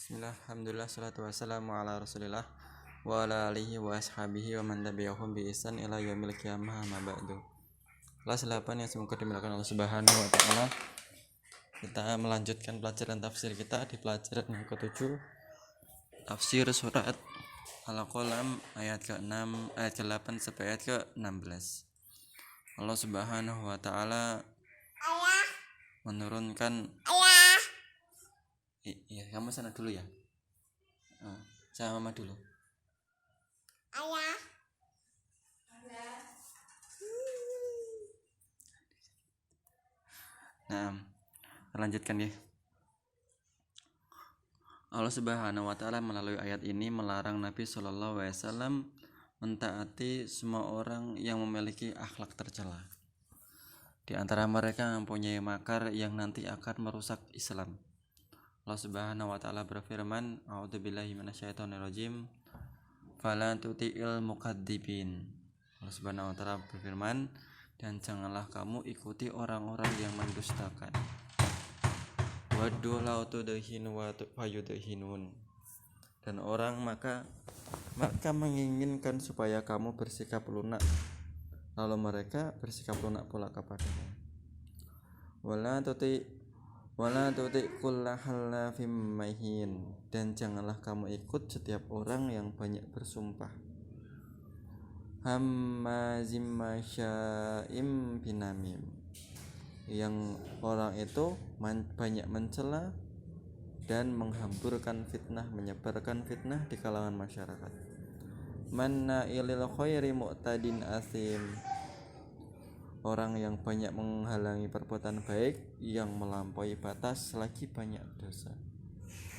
Bismillah, alhamdulillah, salatu wassalamu ala rasulillah wa ala alihi wa ashabihi wa man tabi'ahum bi ihsan ila yaumil qiyamah ma ba'du. Kelas 8 yang semoga dimuliakan Allah Subhanahu wa taala. Kita melanjutkan pelajaran tafsir kita di pelajaran yang ke-7, tafsir surat Al-Qalam ayat ke-6, ayat ke-8 sampai ayat ke-16. Allah Subhanahu wa taala menurunkan Iya, kamu sana dulu ya. Sama mama dulu. Nah, lanjutkan ya. Allah Subhanahu wa taala melalui ayat ini melarang Nabi Shallallahu alaihi wasallam mentaati semua orang yang memiliki akhlak tercela. Di antara mereka mempunyai makar yang nanti akan merusak Islam. Allah Subhanahu wa taala berfirman, "A'udzubillahi minasyaitonirrajim. Fala tuti'il mukadzibin." Allah Subhanahu wa taala berfirman, dan janganlah kamu ikuti orang-orang yang mendustakan. Waddu law tudhinu wa fayudhinun. Dan orang maka menginginkan supaya kamu bersikap lunak, lalu mereka bersikap lunak pula kepadamu. Wala tuti kullahallafim mahin. Dan janganlah kamu ikut setiap orang yang banyak bersumpah. Hammazim masya'im binamim. Yang orang itu banyak mencela dan menghamburkan fitnah, menyebarkan fitnah di kalangan masyarakat. Manna'ilil khairi mu'tadin asim. Orang yang banyak menghalangi perbuatan baik, yang melampaui batas lagi banyak dosa.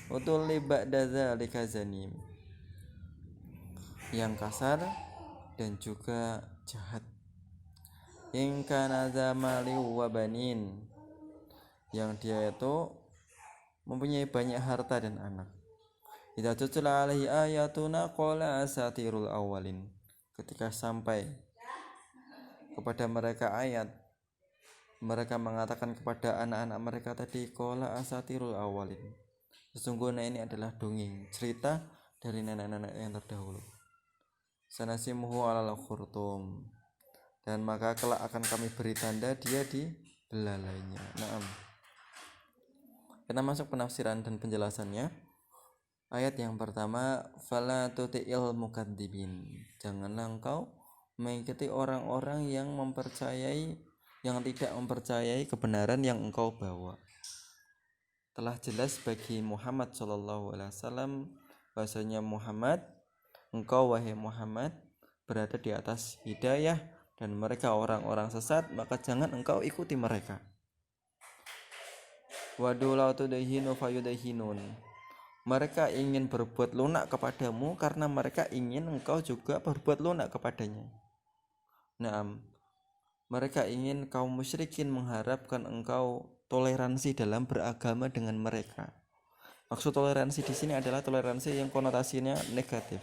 Utulli ba'da dzalika zanim. Yang kasar dan juga jahat. In kana zamali wa banin. Yang dia itu mempunyai banyak harta dan anak. Idza tutla alaihi ayatuna qala asatirul awwalin. Ketika sampai kepada mereka ayat, mereka mengatakan kepada anak-anak mereka tadi, qala asatirul awwalin. Sesungguhnya ini adalah dongeng, cerita dari nenek-nenek yang terdahulu. Sanasimuhu alal khurtum. Dan maka kelak akan kami beri tanda dia di belalainya. Naam. Kita masuk penafsiran dan penjelasannya. Ayat yang pertama, fala tuti'il mukadzibin. Janganlah engkau mengikuti orang-orang yang tidak mempercayai kebenaran yang engkau bawa. Telah jelas bagi Muhammad sallallahu alaihi wasallam bahasanya engkau wahai Muhammad berada di atas hidayah dan mereka orang-orang sesat, maka jangan engkau ikuti mereka. Wadu law tudhinu fayudhinun. Mereka ingin berbuat lunak kepadamu karena mereka ingin engkau juga berbuat lunak kepadanya. Naam. Mereka ingin kaum musyrikin mengharapkan engkau toleransi dalam beragama dengan mereka. Maksud toleransi di sini adalah toleransi yang konotasinya negatif.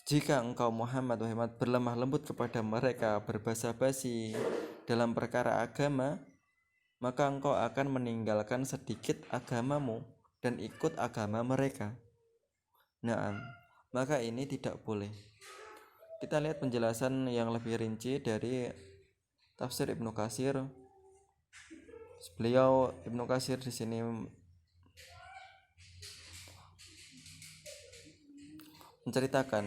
Jika engkau Muhammad berlemah lembut kepada mereka, berbasa-basi dalam perkara agama, maka engkau akan meninggalkan sedikit agamamu dan ikut agama mereka. Nah, maka ini tidak boleh. Kita lihat penjelasan yang lebih rinci dari tafsir Ibnu Katsir. Beliau Ibnu Katsir di sini menceritakan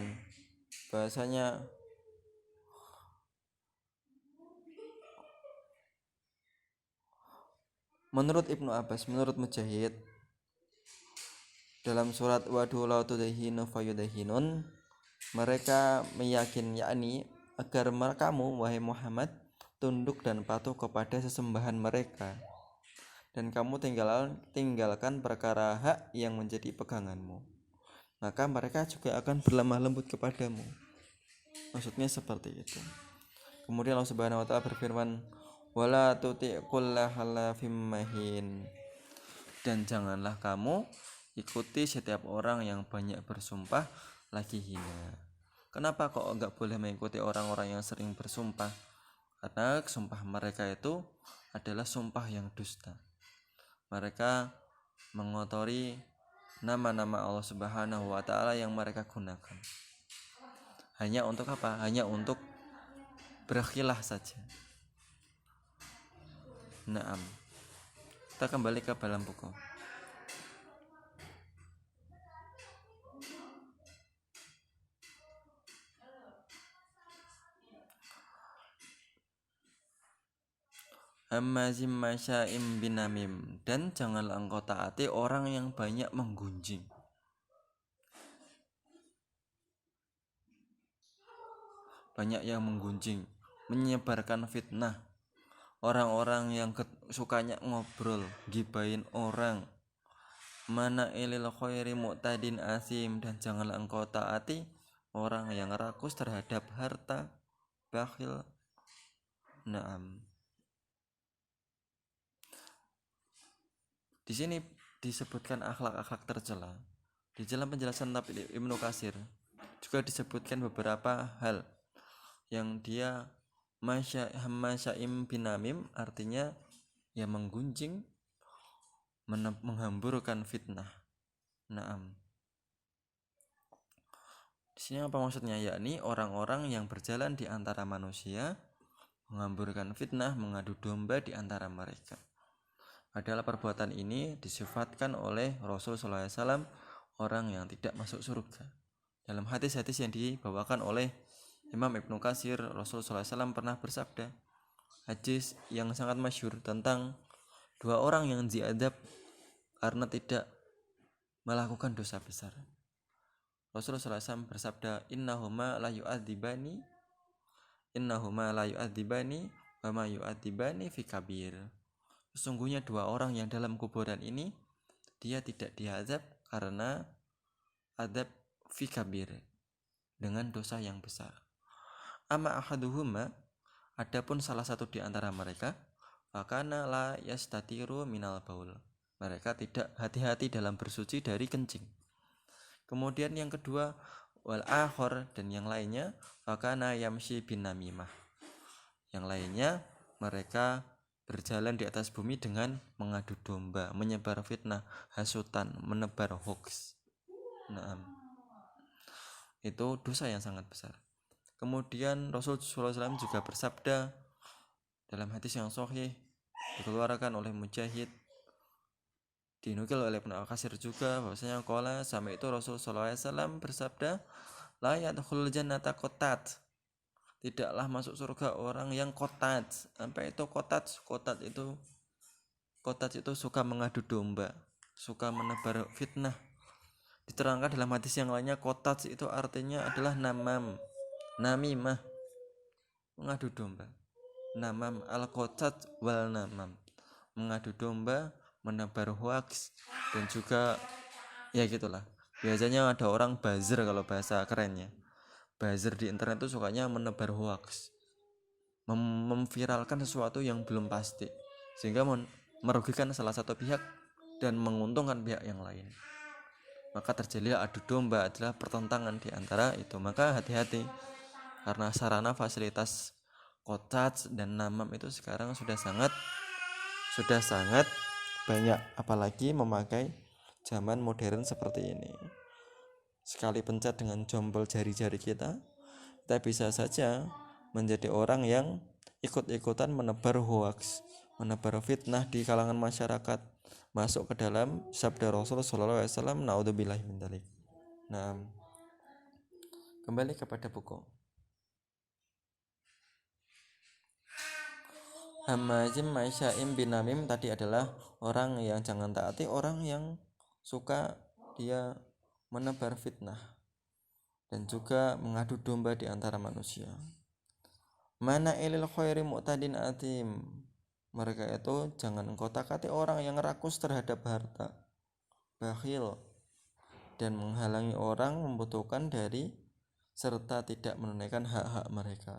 bahasanya menurut Ibnu Abbas, menurut Mujahid, dalam surat wadu law tudhinu fayudhinun, mereka yakni agar kamu wahai Muhammad tunduk dan patuh kepada sesembahan mereka, dan kamu tinggalkan perkara hak yang menjadi peganganmu, maka mereka juga akan berlemah lembut kepadamu. Maksudnya seperti itu. Kemudian Allah Subhanahu wa taala berfirman, wala tuti' kullahallafim mahin. Dan janganlah kamu ikuti setiap orang yang banyak bersumpah lagi hina. Kenapa kok enggak boleh mengikuti orang-orang yang sering bersumpah? Karena sumpah mereka itu adalah sumpah yang dusta. mereka mengotori nama-nama Allah Subhanahu wa taala yang mereka gunakan. Hanya untuk apa? Hanya untuk berkhilah saja. Naam. Kita kembali ke dalam buku. Hammazim masya'im binamim, dan janganlah engkau taati orang yang banyak menggunjing. Banyak yang menggunjing, menyebarkan fitnah. Orang-orang yang sukanya ngobrol, gibain orang. Mana ilil khairi mu'tadin asim, dan janganlah engkau taati orang yang rakus terhadap harta, bakhil. Naam. Di sini disebutkan akhlak-akhlak tercela. Di dalam penjelasan Ibnu Katsir juga disebutkan beberapa hal yang dia masyaim binamim, artinya ya menggunjing, menghamburkan fitnah. Naam. Di sini apa maksudnya? Yakni orang-orang yang berjalan di antara manusia, menghamburkan fitnah, mengadu domba di antara mereka. Adalah perbuatan ini disifatkan oleh Rasul SAW orang yang tidak masuk surga. Dalam hadis-hadis yang dibawakan oleh Imam Ibnu Katsir, Rasul SAW pernah bersabda, hadis yang sangat masyhur tentang dua orang yang diadab karena tidak melakukan dosa besar. Rasulullah SAW bersabda, innahuma la yu'adzibani wa ma yu'adzibani fi kabir. Sesungguhnya dua orang yang dalam kuburan ini, dia tidak diazab karena adab fi kabir, dengan dosa yang besar. Amma ahaduhuma, adapun salah satu di antara mereka, fakana la yastatiru minal baul, mereka tidak hati-hati dalam bersuci dari kencing. Kemudian yang kedua, wal akhor, dan yang lainnya, fakana yamshi bin namimah, yang lainnya mereka berjalan di atas bumi dengan mengadu domba, menyebar fitnah, hasutan, menebar hoax. Nah, itu dosa yang sangat besar. Kemudian Rasulullah SAW juga bersabda dalam hadis yang sahih, dikeluarkan oleh Mujahid, dinukil oleh Ibnu Katsir juga, bahwasanya qala sama itu Rasulullah SAW bersabda, la yadkhulul jannata qattat, tidaklah masuk surga orang yang kotat. Apa itu kotat? Kotat itu suka mengadu domba, suka menebar fitnah. Diterangkan dalam hadis yang lainnya, kotat itu artinya adalah namimah, mengadu domba. Namam, al-kotat wal namam, mengadu domba, menebar hoax, dan juga ya gitulah. Biasanya ada orang buzzer, kalau bahasa kerennya. Buzzer di internet itu sukanya menebar hoax, memviralkan sesuatu yang belum pasti, sehingga merugikan salah satu pihak dan menguntungkan pihak yang lain. Maka terjadilah adu domba, adalah pertentangan di antara itu. Maka hati-hati, karena sarana fasilitas kotats dan namam itu sekarang sudah sangat banyak, apalagi memakai zaman modern seperti ini. Sekali pencet dengan jempol jari-jari kita bisa saja menjadi orang yang ikut-ikutan menebar hoax, menebar fitnah di kalangan masyarakat, masuk ke dalam sabda Rasul sallallahu alaihi wasallam, naudzubillahi min dzalik. Nah, kembali kepada buku. Hamazim masya'im binamim tadi adalah orang yang jangan taati orang yang suka dia menebar fitnah dan juga mengadu domba di antara manusia. Mana ilil khairi mu'tadin atim, mereka itu jangan engkau takati orang yang rakus terhadap harta, bakhil, dan menghalangi orang membutuhkan dari serta tidak menunaikan hak-hak mereka.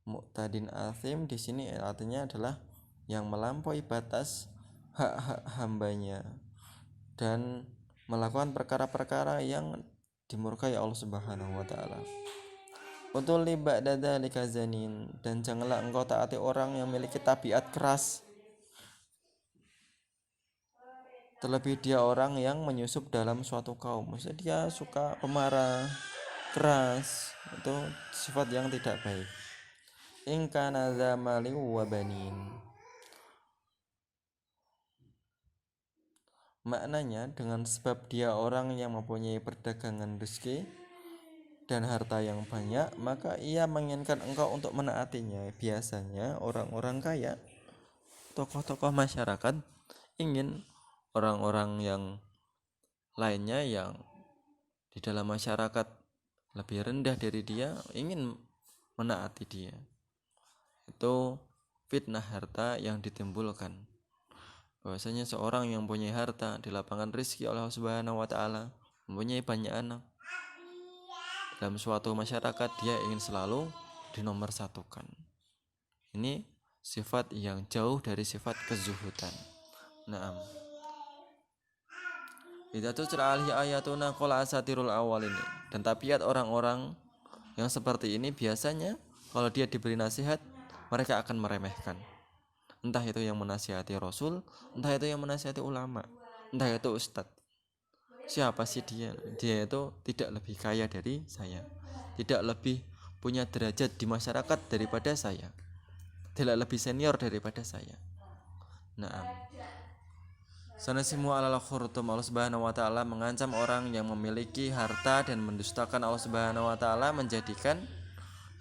Mu'tadin atim di sini artinya adalah yang melampaui batas hak-hak hambanya dan melakukan perkara-perkara yang dimurkai Allah Subhanahu wa taala. Utul liba dadzalika zanin, dan janganlah engkau taati orang yang memiliki tabiat keras. Terlebih dia orang yang menyusup dalam suatu kaum, maksudnya dia suka pemarah, keras, itu sifat yang tidak baik. In kana dza malin wa banin. Maknanya dengan sebab dia orang yang mempunyai perdagangan rezeki dan harta yang banyak, maka ia menginginkan engkau untuk menaatinya. Biasanya orang-orang kaya, tokoh-tokoh masyarakat ingin orang-orang yang lainnya yang di dalam masyarakat lebih rendah dari dia ingin menaati dia. Itu fitnah harta yang ditimbulkan. Bahwasanya seorang yang mempunyai harta di lapangan rezeki Allah Subhanahu wa taala, mempunyai banyak anak, dalam suatu masyarakat dia ingin selalu dinomorsatukan. Ini sifat yang jauh dari sifat kezuhudan. Naam. Idza tutla alaihi ayatuna qala asatirul awalin. Dan tabiat orang-orang yang seperti ini biasanya kalau dia diberi nasihat, mereka akan meremehkan. Entah itu yang menasihati Rasul, entah itu yang menasihati ulama, entah itu ustadz. Siapa sih dia? Dia itu tidak lebih kaya dari saya, tidak lebih punya derajat di masyarakat daripada saya, tidak lebih senior daripada saya. Naam. Sanasimu alal khurtum. Allah Subhanahu wa taala mengancam orang yang memiliki harta dan mendustakan Allah Subhanahu wa taala, menjadikan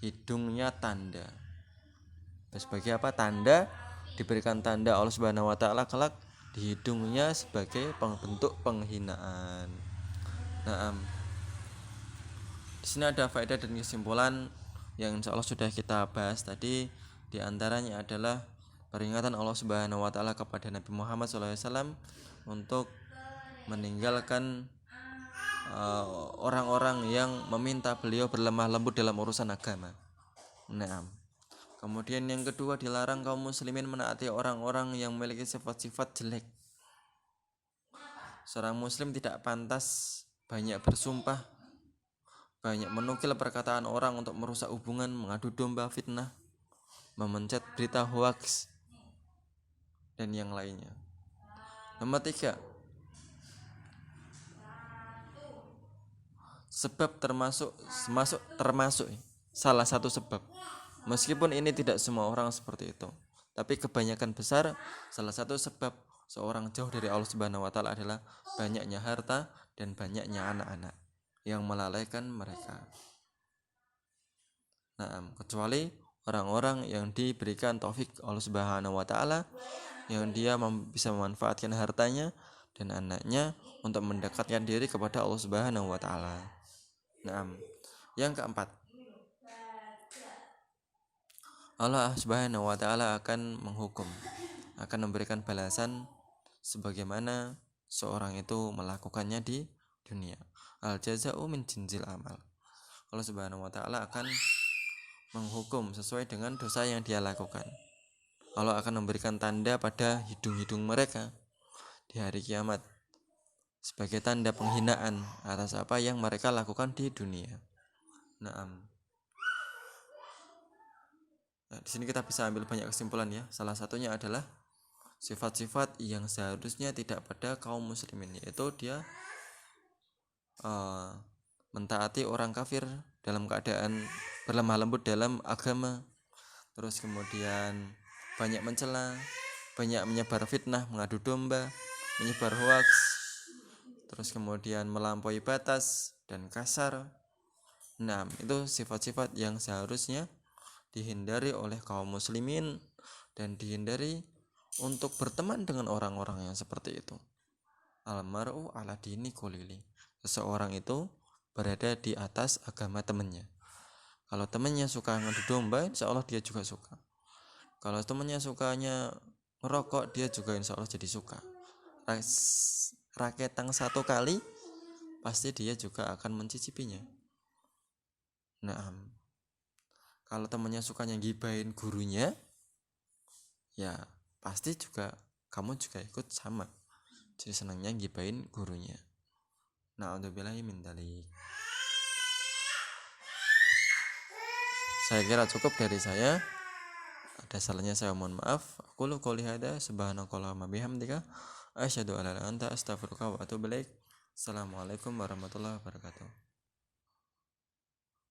hidungnya tanda. Sebagai apa? Tanda, diberikan tanda Allah Subhanahu wa taala kelak di hidungnya sebagai bentuk penghinaan. Nah, di sini ada faedah dan kesimpulan yang insya Allah sudah kita bahas tadi. Di antaranya adalah peringatan Allah Subhanahu wa taala kepada Nabi Muhammad SAW untuk meninggalkan orang-orang yang meminta beliau berlemah lembut dalam urusan agama. Nah, kemudian yang kedua, dilarang kaum muslimin menaati orang-orang yang memiliki sifat-sifat jelek. Seorang muslim tidak pantas banyak bersumpah, banyak menukil perkataan orang untuk merusak hubungan, mengadu domba, fitnah, memencet berita hoaks, dan yang lainnya. Nomor 3, sebab termasuk salah satu sebab. Meskipun ini tidak semua orang seperti itu, tapi kebanyakan besar salah satu sebab seorang jauh dari Allah Subhanahu wa taala adalah banyaknya harta dan banyaknya anak-anak yang melalaikan mereka. Nah, kecuali orang-orang yang diberikan taufik Allah Subhanahu wa taala, yang dia bisa memanfaatkan hartanya dan anaknya untuk mendekatkan diri kepada Allah Subhanahu wa taala. Nah, yang keempat, Allah Subhanahu wa taala akan menghukum, akan memberikan balasan sebagaimana seorang itu melakukannya di dunia. Al jaza'u min jinsil amal. Allah Subhanahu wa taala akan menghukum sesuai dengan dosa yang dia lakukan. Allah akan memberikan tanda pada hidung-hidung mereka di hari kiamat sebagai tanda penghinaan atas apa yang mereka lakukan di dunia. Naam. Nah, di sini kita bisa ambil banyak kesimpulan ya. Salah satunya adalah sifat-sifat yang seharusnya tidak pada kaum muslimin, yaitu dia mentaati orang kafir dalam keadaan berlemah lembut dalam agama, terus kemudian banyak mencela, banyak menyebar fitnah, mengadu domba, menyebar hoax, terus kemudian melampaui batas dan kasar. Nah, itu sifat-sifat yang seharusnya dihindari oleh kaum muslimin dan dihindari untuk berteman dengan orang-orang yang seperti itu. Almaru ala dini kulili. Seseorang itu berada di atas agama temannya. Kalau temannya suka ngadu domba, insya Allah dia juga suka. Kalau temannya sukanya merokok, dia juga insya Allah jadi suka. Raketang satu kali, pasti dia juga akan mencicipinya. Nah, kalau temannya sukanya gibahin gurunya, ya pasti juga kamu juga ikut sama. Jadi senangnya gibahin gurunya. Na'udzubillahi min dzalik. Saya kira cukup dari saya. Ada salahnya saya mohon maaf. Aku qouli hadza subhanakallahumma bihamdika Asyhadu an la ilaha illa anta astaghfiruka wa atubu ilaik. Assalamualaikum warahmatullahi wabarakatuh.